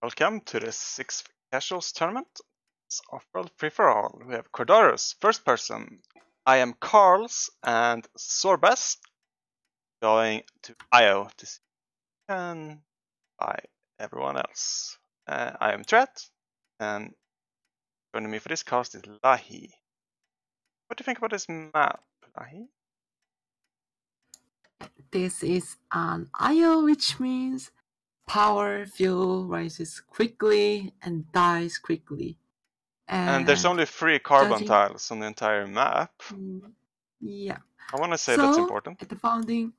Welcome to the 6th Casuals Tournament. It's off-world free-for-all. We have Cordarus, first person. I am Carls and Sorbas going to Io to see and by everyone else. I am Tret, and joining me for this cast is Lahi. What do you think about this map, Lahi? This is an IO, which means power fuel rises quickly and dies quickly. And there's only 3 carbon tiles on the entire map. Yeah. I want to say that's important. At the founding,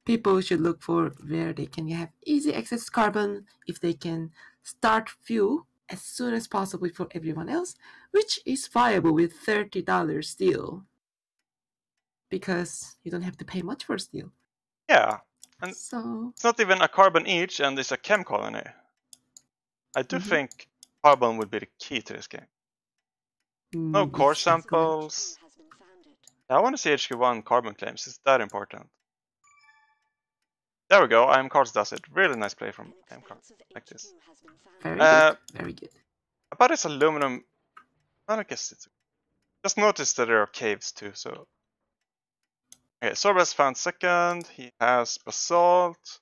people should look for where they can have easy access to carbon if they can start fuel as soon as possible for everyone else, which is viable with $30 steel. Because you don't have to pay much for steel. Yeah, and it's not even a carbon each, and it's a chem colony. I do think carbon would be the key to this game. No core samples. I want to see HQ1 carbon claims. It's that important. There we go. I am Carls does it. Really nice play from Carls like this. Very good. Very good. About this aluminum, I guess it's. Just notice that there are caves too. So. Okay, Sorbas found second. He has basalt.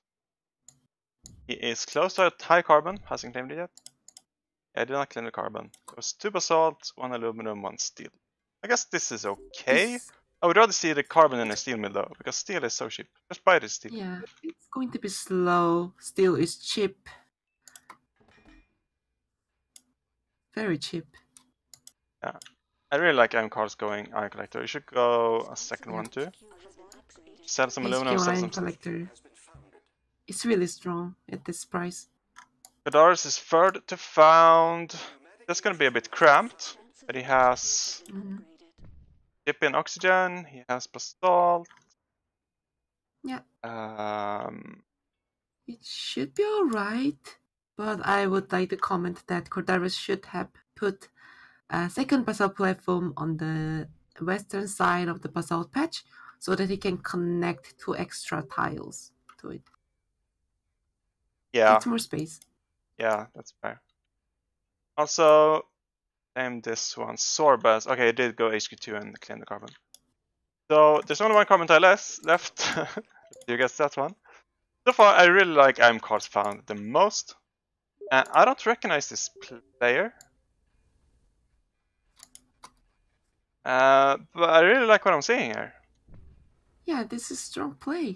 He is close to a high carbon. Hasn't claimed it yet. Yeah, I did not claim the carbon. It was 2 basalt, 1 aluminum, 1 steel. I guess this is okay. I would rather see the carbon in a steel mill though, because steel is so cheap. Just buy the steel. Yeah, it's going to be slow. Steel is cheap. Very cheap. Yeah. I really like M Cards going Iron Collector. You should go a second one too. Sell some aluminum, sell some Collector. It's really strong at this price. Cordarus is third to found. That's gonna be a bit cramped, but he has dip in oxygen, he has basalt. Yeah. It should be alright, but I would like to comment that Cordarus should have put a second basalt platform on the western side of the basalt patch so that he can connect 2 extra tiles to it. Yeah. It's more space. Yeah, that's fair. Also, name this one Sorbas. Okay, it did go HQ2 and claim the carbon. So there's only 1 carbon tile left. You guess that one. So far, I really like I'm Cards found the most. And I don't recognize this player. But I really like what I'm seeing here. Yeah, this is strong play.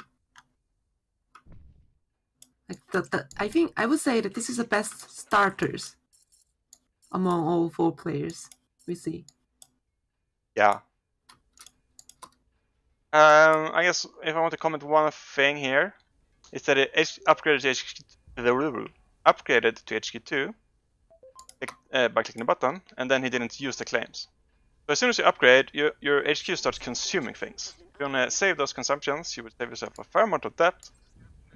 Like I think I would say that this is the best starters among all 4 players we see. Yeah. I guess if I want to comment one thing here, is that it upgraded to HQ2 by clicking the button, and then he didn't use the claims. So as soon as you upgrade, your HQ starts consuming things. If you want to save those consumptions, you would save yourself a fair amount of debt,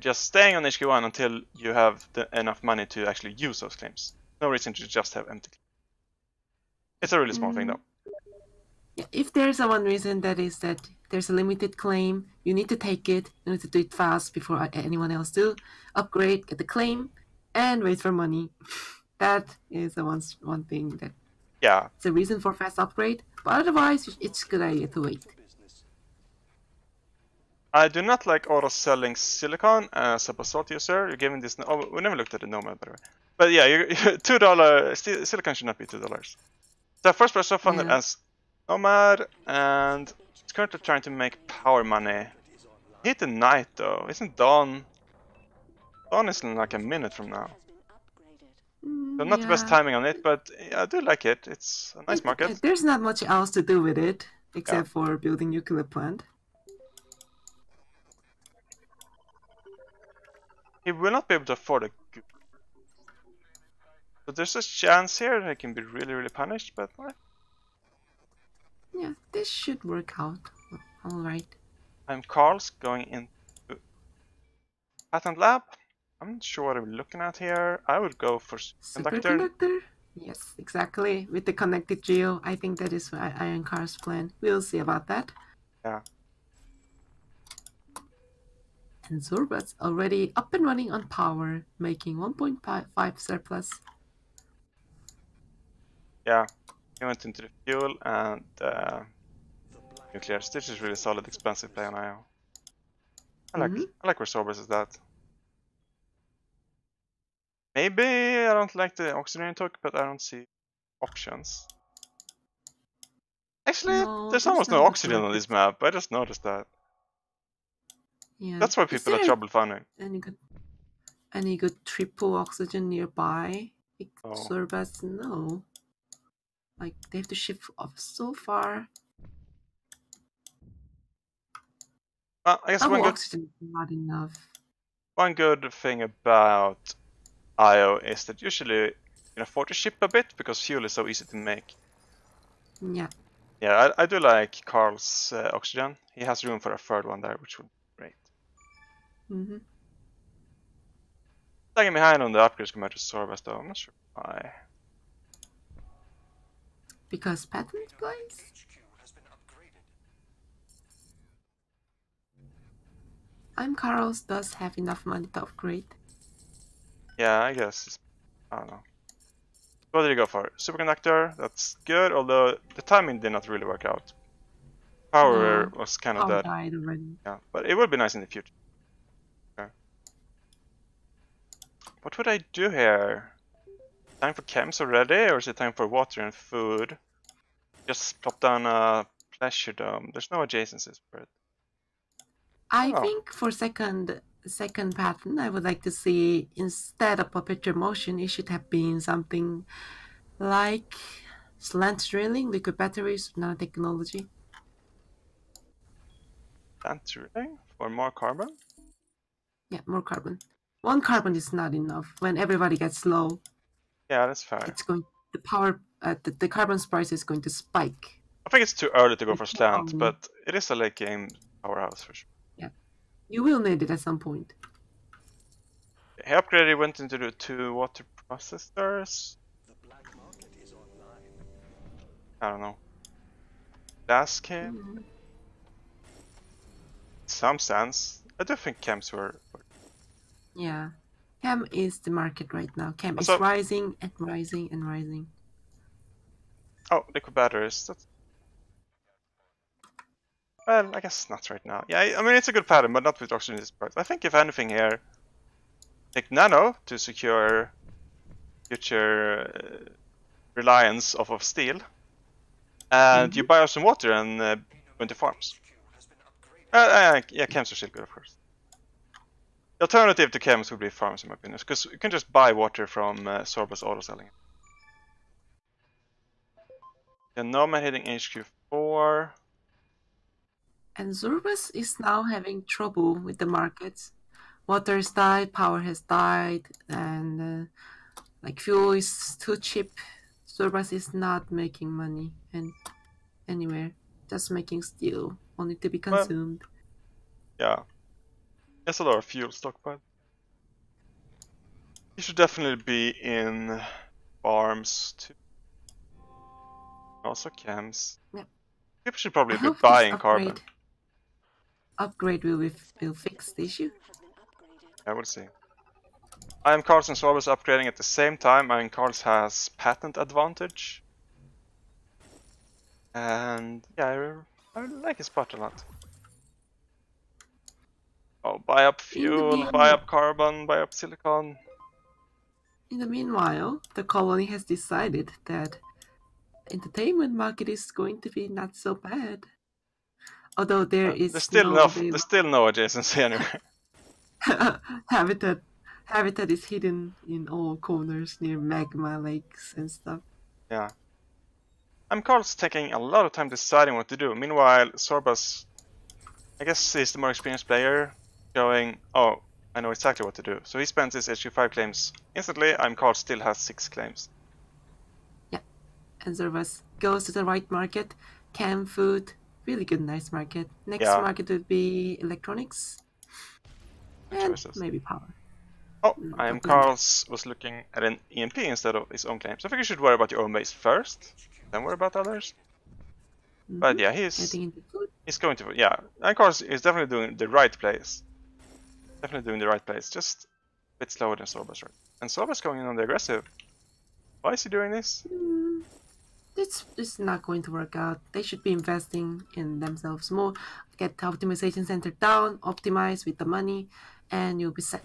just staying on HQ1 until you have enough money to actually use those claims. No reason to just have empty claims. It's a really small thing though. Yeah, if there's one reason, that is that there's a limited claim, you need to take it, you need to do it fast before anyone else do. Upgrade, get the claim, and wait for money. That is the one thing that. Yeah. It's a reason for fast upgrade, but otherwise it's a good idea to wait. I do not like auto selling silicon as a basalt user. You're giving this. Oh, we never looked at the Nomad, by the way. But yeah, $2 silicon should not be $2. So first person funded as Nomad, and it's currently trying to make power money. Hit the night though. Isn't dawn? Dawn is in like a minute from now. So not the best timing on it, but yeah, I do like it. It's a nice market. There's not much else to do with it except for building nuclear plant. He will not be able to afford a good. So there's a chance here that he can be really, really punished, but yeah, this should work out. Alright. I'm Carls going into Patent Lab. I'm not sure what I'm looking at here. I would go for Superconductor. Yes, exactly. With the connected geo, I think that is Iron Car's plan. We'll see about that. Yeah. And Zorbas already up and running on power, making 1.5 surplus. Yeah, he went into the fuel and nuclear. Stitch is really solid, expensive play on IO. I like where Zorbas is that. Maybe I don't like the oxygen talk, but I don't see options. Actually, No, there's there's almost not no much oxygen on like this it. map. I just noticed that. Yeah. That's why Is people have there trouble finding. any good triple oxygen nearby? Oh. Zorbas, no. Like they have to ship off so far. I guess Double oxygen is not enough. one good thing about IO is that usually you can afford to ship a bit because fuel is so easy to make. Yeah. Yeah, I do like Carl's oxygen. He has room for a third one there, which would be great. Lagging behind on the upgrades compared to Zorbas though, I'm not sure why. Because patent plays? I'm Carl's does have enough money to upgrade. Yeah, I guess. I don't know. What did you go for? Superconductor, that's good, although the timing did not really work out. Power was kind of dead. Died already. Yeah, but it would be nice in the future. Okay. What would I do here? Time for chems already, or is it time for water and food? Just plop down a pleasure dome. There's no adjacencies for it. I think for second pattern, I would like to see instead of perpetual motion, it should have been something like slant drilling, liquid batteries, nanotechnology. Slant drilling for more carbon? Yeah, more carbon. One carbon is not enough. When everybody gets low, yeah, that's fair. It's going the power the carbon's price is going to spike. I think it's too early to go for slant, but it is a late game powerhouse for sure. Yeah, you will need it at some point. He upgraded, went into the 2 water processors. I don't know. Gas came. Some sense. I do think chems were. Yeah, chem is the market right now. Chem is rising and rising and rising. Oh, liquid batteries. That's... Well, I guess not right now. Yeah, I mean it's a good pattern, but not with oxygen this price. I think if anything here, take nano to secure future reliance off of steel, and you buy up some water and go into farms. Yeah, chems are still good, of course. The alternative to chems would be farms, in my opinion, because you can just buy water from Zorbas auto selling. Yeah, Nomad hitting HQ4. And Zorbas is now having trouble with the markets. Water has died, power has died, and like fuel is too cheap. Zorbas is not making money and anywhere, just making steel, only to be consumed. Well, yeah, there's a lot of fuel stockpile. You should definitely be in farms too. Also chems. Yeah. People should probably be buying carbon. Upgrade will fix the issue. I will see. I am Carl's and Zorbas upgrading at the same time. I mean, Carl's has patent advantage. And yeah, I like his spot a lot. Oh, buy up fuel, buy up carbon, buy up silicon. In the meanwhile, the colony has decided that entertainment market is going to be not so bad. Although there's still no adjacency anyway. Habitat is hidden in all corners near magma lakes and stuff. Yeah. Carl's taking a lot of time deciding what to do. Meanwhile, Zorbas, I guess he's the more experienced player, going, oh, I know exactly what to do. So he spends his HQ5 claims instantly. Carl still has 6 claims. Yeah. And Zorbas goes to the right market. Chem, food, really good, nice market. Next market would be electronics. And maybe power. Oh, Carl's was looking at an EMP instead of his own claims. I think you should worry about your own base first, then worry about others. But yeah, he's going to, yeah, Carl's is definitely doing the right plays. Definitely doing the right place. Just a bit slower than Sorbas, right? And Sorbas going in on the aggressive. Why is he doing this? It's not going to work out. They should be investing in themselves more. Get the optimization center down, optimize with the money, and you'll be set.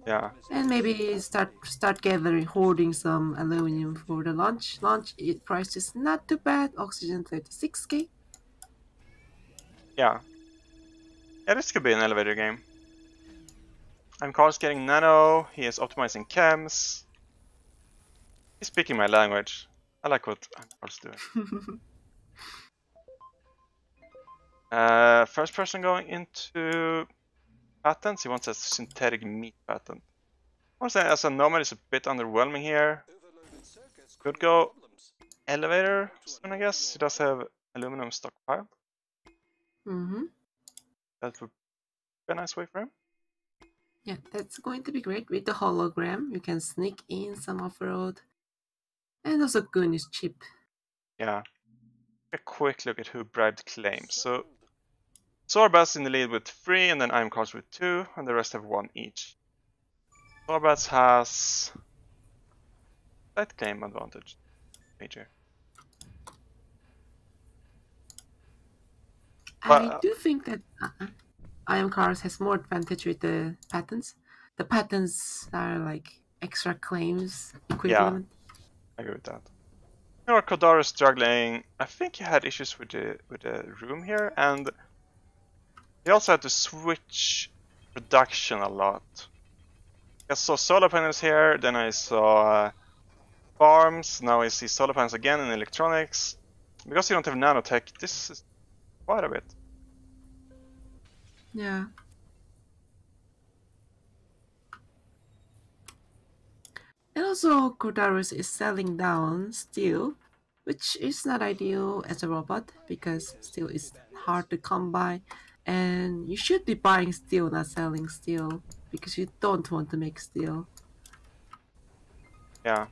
Yeah. And maybe start gathering, hoarding some aluminum for the launch. Price is not too bad. Oxygen 36k. Yeah. Yeah, this could be an elevator game. Carl's getting nano. He is optimizing chems. He's speaking my language. I like what Carl's doing. First person going into patents. He wants a synthetic meat patent. Honestly, as a nomad, it's a bit underwhelming here. Could go elevator soon, I guess. He does have aluminum stockpile. That would be a nice way for him. Yeah, that's going to be great. With the hologram, you can sneak in some off-road. And also Goon is cheap. Yeah. A quick look at who bribed claims. So Sorbas in the lead with 3, and then Carl's with 2, and the rest have 1 each. Sorbas has that claim advantage. Major. I do think that Cars has more advantage with the patents. The patents are like extra claims equivalent. Yeah, I agree with that. You know, Kodaro is struggling. I think he had issues with the room here, and he also had to switch production a lot. I saw solar panels here, then I saw farms, now I see solar panels again in electronics. Because you don't have nanotech, this is quite a bit. Yeah. And also, Cordarus is selling down steel, which is not ideal as a robot because steel is hard to come by, and you should be buying steel, not selling steel, because you don't want to make steel. Yeah.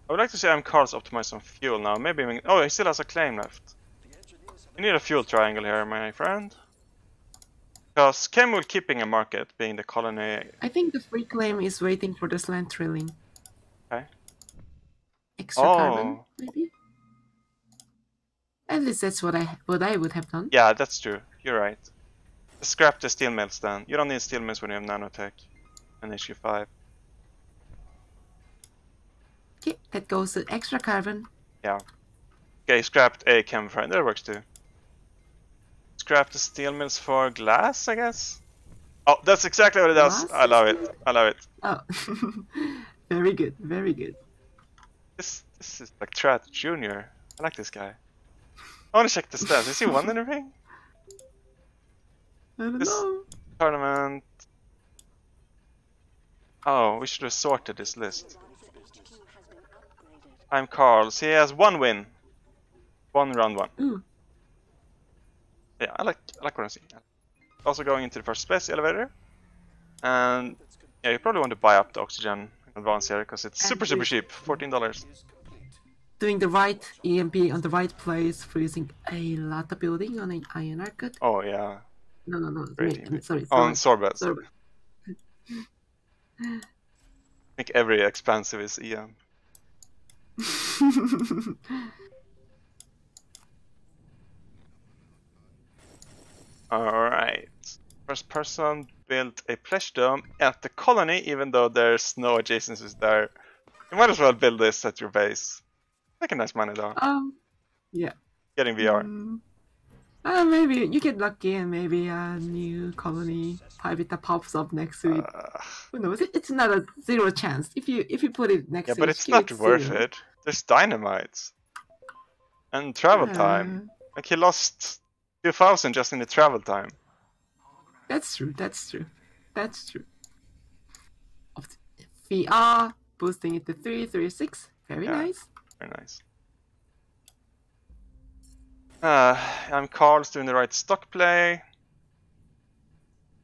I would like to see Carl's optimize some fuel now. Maybe. Oh, he still has a claim left. You need a fuel triangle here, my friend. Because Chem will keeping a market, being the colony. I think the free claim is waiting for the slant drilling. Okay. Extra carbon, maybe? At least that's what I would have done. Yeah, that's true. You're right. Scrap the steel mills then. You don't need steel mills when you have nanotech and HQ5. Okay, that goes to extra carbon. Yeah. Okay, scrapped a chem friend. That works too. Scrap the steel mills for glass, I guess? Oh, that's exactly what it does. Glass? I love it. I love it. Oh, very good, very good. This is like Trat Junior. I like this guy. I want to check the stats. Is he won anything? I don't know. Tournament. Oh, we should have sorted this list. Carl. So he has 1 win. 1 round 1. Ooh. Yeah, I like what I see. Also going into the first space elevator. And yeah, you probably want to buy up the oxygen advance here because it's super cheap. $14. Doing the right EMP on the right place, freezing a lot of building on an INR cut. Oh yeah. No. Sorry. On Sorbet. Sorbet. I think every expansive is EM. Alright. First person built a pleasure dome at the colony, even though there's no adjacencies there. You might as well build this at your base. Make a nice money though. Yeah. Getting VR. Maybe you get lucky and maybe a new colony that pops up next to it. Who knows? It's not a 0 chance. If you put it next to it. Yeah, but it's not worth it. There's dynamites. And travel time. Like he lost 2,000 just in the travel time. That's true. VR boosting it to 336. Very nice. Very nice. Carl's doing the right stock play.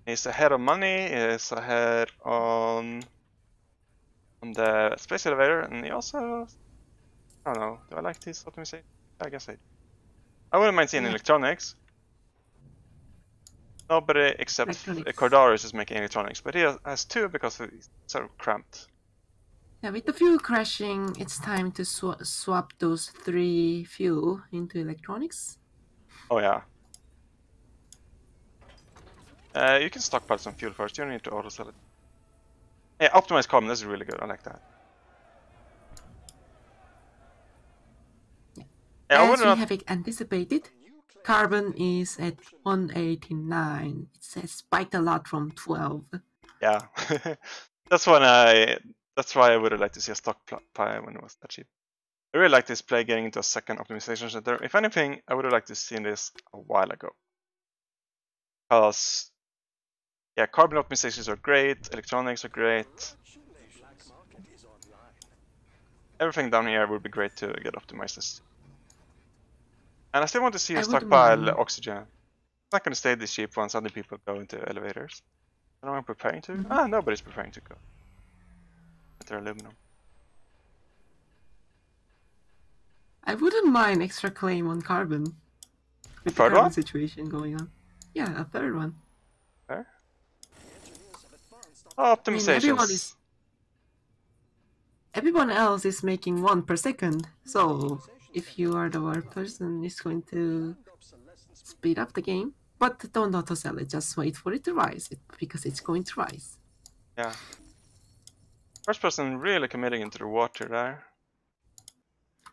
He's ahead of money. He's ahead on the space elevator, and he also, I don't know. Do I like this optimization? I guess I do. I wouldn't mind seeing electronics. Nobody except Electronics. Cordaris is making electronics, but he has 2 because he's sort of cramped. Yeah, with the fuel crashing, it's time to swap those 3 fuel into electronics. Oh yeah. You can stockpile some fuel first, you don't need to auto sell it. Yeah, optimized carbon, that's really good, I like that. Yeah, As we have anticipated, carbon is at 189. It says spiked a lot from 12. Yeah, that's why I would have liked to see a stockpile when it was that cheap. I really like this play getting into a second optimization center. If anything, I would have liked to see this a while ago. Because, yeah, carbon optimizations are great, electronics are great. Everything down here would be great to get optimized this. And I still want to see a stockpile oxygen. It's not going to stay this cheap once other people go into elevators. I don't know I'm preparing to. Nobody's preparing to go. With their aluminum. I wouldn't mind extra claim on carbon. With the carbon situation going on. Yeah, a third one. Fair. Oh, optimizations. Everyone else is making 1 per second. So if you are the one person, it's going to speed up the game. But don't auto sell it, just wait for it to rise, because it's going to rise. Yeah. First person really committing into the water there.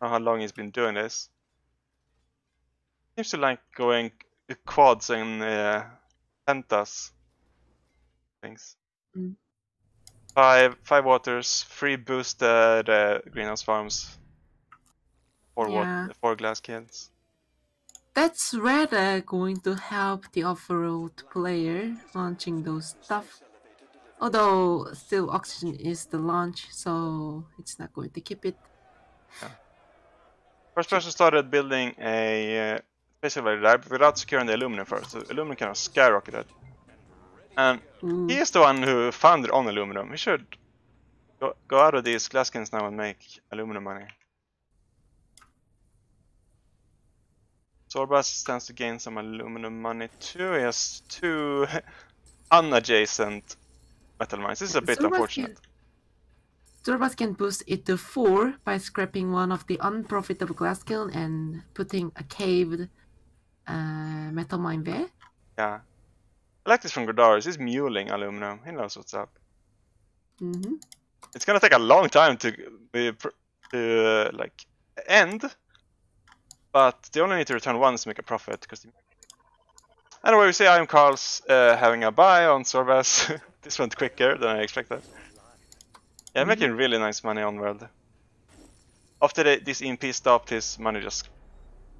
I don't know how long he's been doing this. Seems to like going quads and pentas things. 5 waters, 3 boosted greenhouse farms, 4 glass kids. That's rather going to help the off-road player launching those stuff. Although still oxygen is the launch, so it's not going to keep it. Yeah. First person started building a space elevator there, but without securing the aluminum first. So aluminum kind of skyrocketed. And he is the one who founded on aluminum. He should go out of these glass skins now and make aluminum money. Sorbas stands to gain some aluminum money too. He has 2 unadjacent metal mines. This is a bit unfortunate. Sorbas can boost it to 4 by scrapping one of the unprofitable glass kiln and putting a caved metal mine there. Yeah. I like this from Gordaris. He's muling aluminum. He knows what's up. It's gonna take a long time to like end, but they only need to return once to make a profit. Anyway, we see I am Carl's having a buy on Sorbas. This went quicker than I expected. Yeah, making really nice money on World. After this EMP stopped, his money just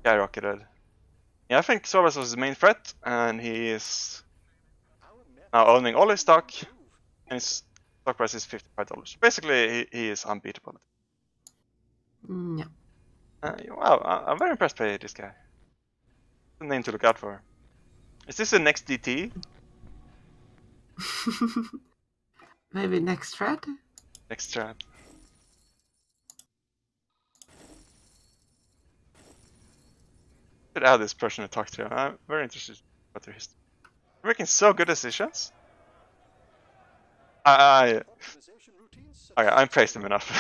skyrocketed. Yeah, I think Sorbas was his main threat, and he is now owning all his stock, and his stock price is $55. Basically, he is unbeatable. Yeah. Wow, I'm very impressed by this guy. The name to look out for. Is this the next DT? Maybe next thread? Next thread. Should add this person to talk to. I'm very interested about their history. They're making so good decisions. I praised him enough.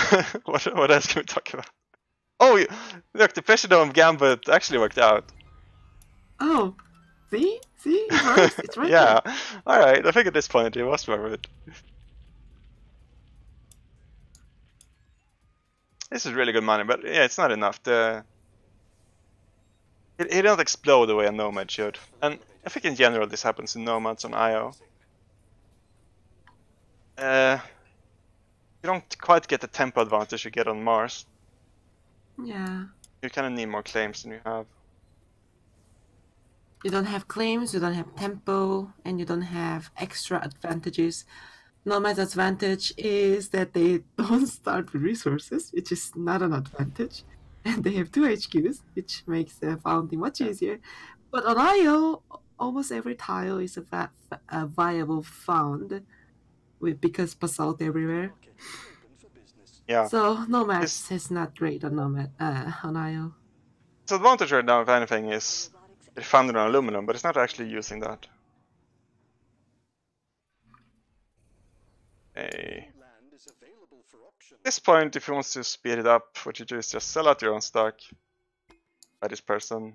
What else can we talk about? Oh, look, the Presiodome Gambit actually worked out. Oh, see? It works. It's right yeah, alright, I think at this point it was worth it. This is really good money, but yeah, it's not enough. It didn't explode the way a Nomad should. And I think in general this happens in Nomads on IO. You don't quite get the tempo advantage you get on Mars. Yeah. You kind of need more claims than you have. You don't have claims, you don't have tempo, and you don't have extra advantages. Nomad's advantage is that they don't start with resources, which is not an advantage. And they have 2 HQs, which makes founding much easier. But on IO, almost every tile is a viable found, because basalt everywhere. Yeah. So Nomad is not great on on IO. The advantage right now, if anything, is they found it on aluminum, but it's not actually using that. At this point, if he wants to speed it up, what you do is just sell out your own stock. Buy this person.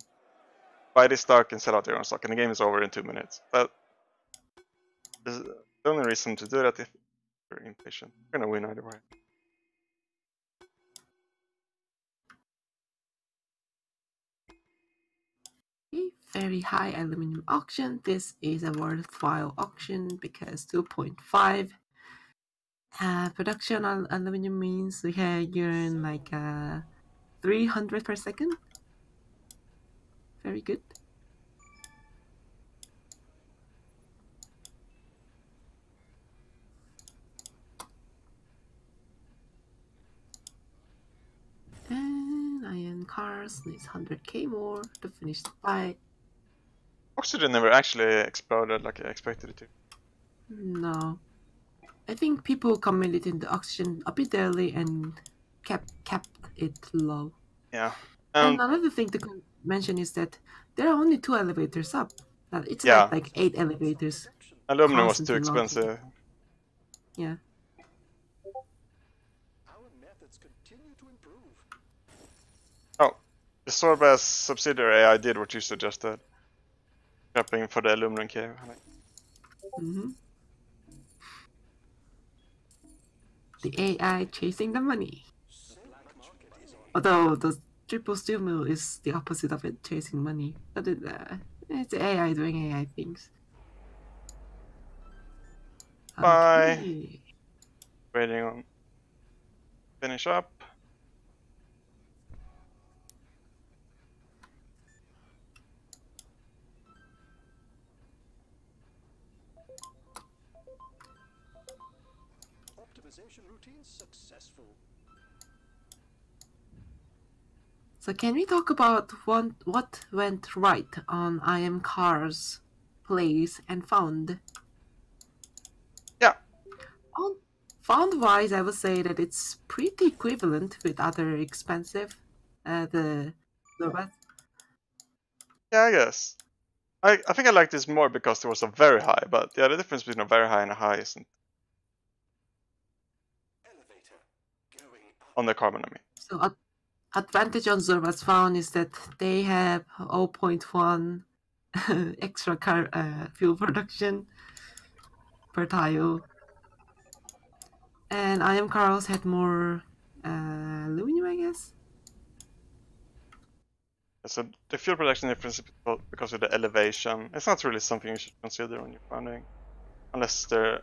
Buy this stock and sell out your own stock, and the game is over in 2 minutes. But the only reason to do that if you're impatient. You're gonna win either way. A very high aluminum auction. This is a worthwhile auction because 2.5 production on aluminum means we have earn like 300 per second. Very good. And Iron Cars needs 100k more to finish the fight. Oxygen never actually exploded like I expected it to. No. I think people commented in the auction a bit early and kept it low. Yeah. And another thing to mention is that there are only 2 elevators up. It's Yeah. not like 8 elevators. Aluminum was too expensive. Yeah. Oh, the Sorbas subsidiary AI did what you suggested. Prepping for the aluminum cave. Mm-hmm. The AI chasing the money. Although the triple steel mill is the opposite of it, chasing money. But it's the AI doing AI things. Bye. Okay. Waiting on finish up. Optimization routine successful. So can we talk about what went right on IM Cars Place and Found? Yeah. On Found-wise, I would say that it's pretty equivalent with other expensive. The rest. Yeah, I guess. I think I like this more because there was a very high, but yeah, the difference between a very high and a high isn't on the carbon, I mean. So advantage on Zorba's Found is that they have 0.1 extra fuel production per tile. And IM Cars had more aluminum, I guess. So the fuel production difference is because of the elevation. It's not really something you should consider when you're founding, unless they're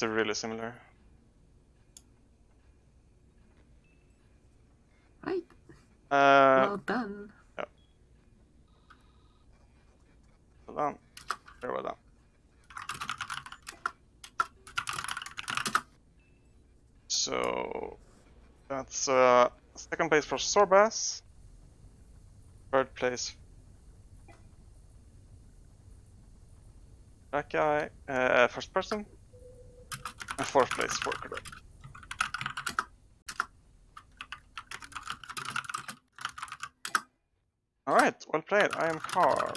really similar. Right. Well done. Yeah. Well done. Very well done. So that's second place for Sorbas. Third place that guy, first person. And fourth place for Quebec. Alright, well played. I am Carl.